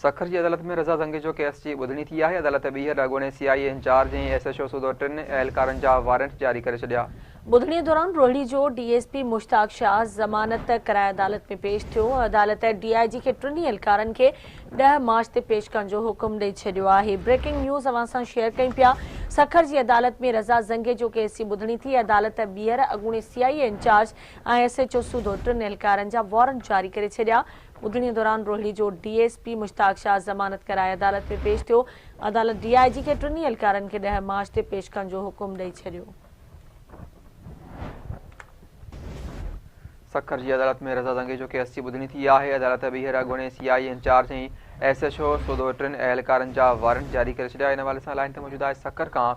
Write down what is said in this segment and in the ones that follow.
सखर की अदालत में रज़ा ज़ंगे जो केस की ॿुधणी थी आहे। अदालत ॿीहर अॻूणे CI इंचार्ज ऐं SHO सूदो 3 एहलकारनि जा वारंट जारी करे छॾिया। ॿुधणी दौरान रोहिड़ी जो DSP मुश्ताक शाह ज़मानत कराए अदालत में पेश थियो। अदालत DIG खे 3 एहलकारनि खे 10 मार्च ते पेश करण जो हुकुम ॾेई छॾियो आहे। ब्रेकिंग न्यूज़ अवां सां शेयर कयूं पिया। सखर जी अदालत में रज़ा ज़ंगे जो केस की ॿुधणी थी। अदालत ॿीहर अॻूणे CI इंचार्ज ऐं SHO सूदो 3 एहलकारनि जा वारंट जारी करे छॾिया। ॿुधणी दौरान रोहिड़ी जो DSP मुश्ताक शाह ज़मानत कराए अदालत में पेश थियो। अदालत DIG खे 3 एहलकारनि खे 10 मार्च ते पेश करण जो हुकुम ॾेई छॾियो। सखर की अदालत में रज़ा ज़ंगे जो केस की ॿुधणी थी आहे। अदालत ॿीहर अॻूणे CI इंचार्ज ऐं SHO सूदो 3 एहलकारनि जा वारंट जारी करे छॾिया। इन हवाले सां लाइन ते मौजूद आहे सखर खां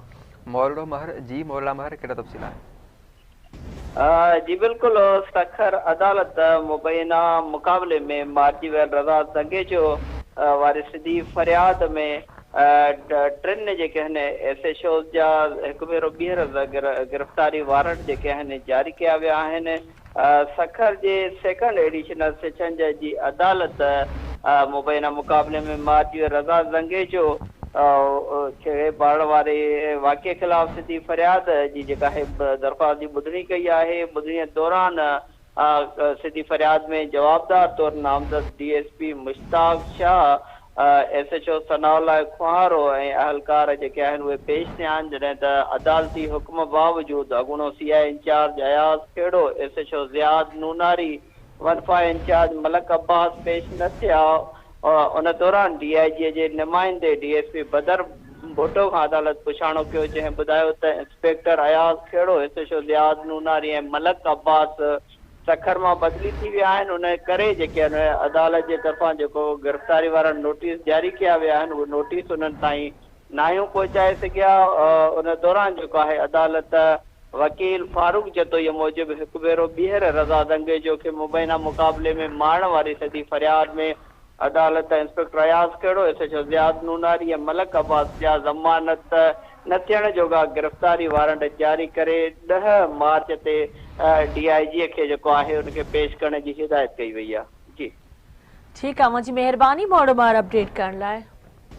मौलड़ो महर। जी मौलड़ा महर, कहिड़ा तफ़सील आहिनि? जी बिल्कुल, सखर अदालत मुबैना मुकाबले में मारिजी वियल रज़ा ज़ंगे जो वारिसदी फरियाद में 3 जेके आहिनि SHO जा हिकु भेरो ॿीहर गिरफ़्तारी वारंट जेके आहिनि जारी कया विया आहिनि। सखर जे सेकंड एडिशनल सेशन जज जी अदालत मुबैना मुकाबले में मारिजी वियल रज़ा ज़ंगे जो बाढ़ वारे वाक़े खिलाफ़ सिधी फरियाद जी जेका आहे दरख़्वास्त जी ॿुधणी कई आहे। ॿुधणीअ दौरान सिधी फरियाद में जवाबदार तौर नामज़द DSP मुश्ताक शाह, SHO सनाउल्लाह खुहारो ऐं अहलकार जेके आहिनि उहे पेश थिया आहिनि। जॾहिं त अदालती हुकुम बावजूदि अॻूणो CI in charge Ayaz Khero, SHO Ziyad Noonari, वनफा इंचार्ज मलक अब्बास पेश न थिया। उन दौरान DIG जे नुमाइंदे DSP बदर भुट्टो खां अदालत पुछाणो कयो, जंहिं ॿुधायो त इंस्पेक्टर अयाज़ खेड़ो, SHO ज़ियाद नूनारी ऐं मलक अब्बास सखर मां बदिली थी विया आहिनि। उन करे जेके आहिनि अदालत जे तरफ़ां जेको गिरफ़्तारी वारा नोटिस जारी कया विया आहिनि उहे नोटिस उन्हनि ताईं नाहियूं पहुचाए सघिया। उन दौरान जेको आहे अदालत वकील फारूक जतोई मूजिबि हिकु भेरो ॿीहर रज़ा ज़ंगे जो खे मुबैना मुक़ाबले में मारण वारी सदी फरियाद में अदालत इंस्पेक्टर अयाज़ खेड़ो, SHO ज़ियाद नूनारी ऐं मलक अब्बास जा ज़मानत न थियण जोगा गिरफ़्तारी वारंट जारी करे 10 मार्च ते DIG खे जेको आहे उनखे पेश करण जी हिदायत कई वई आहे। जी ठीकु आहे, मुंहिंजी महिरबानी मोड़ बार अपडेट करण लाइ।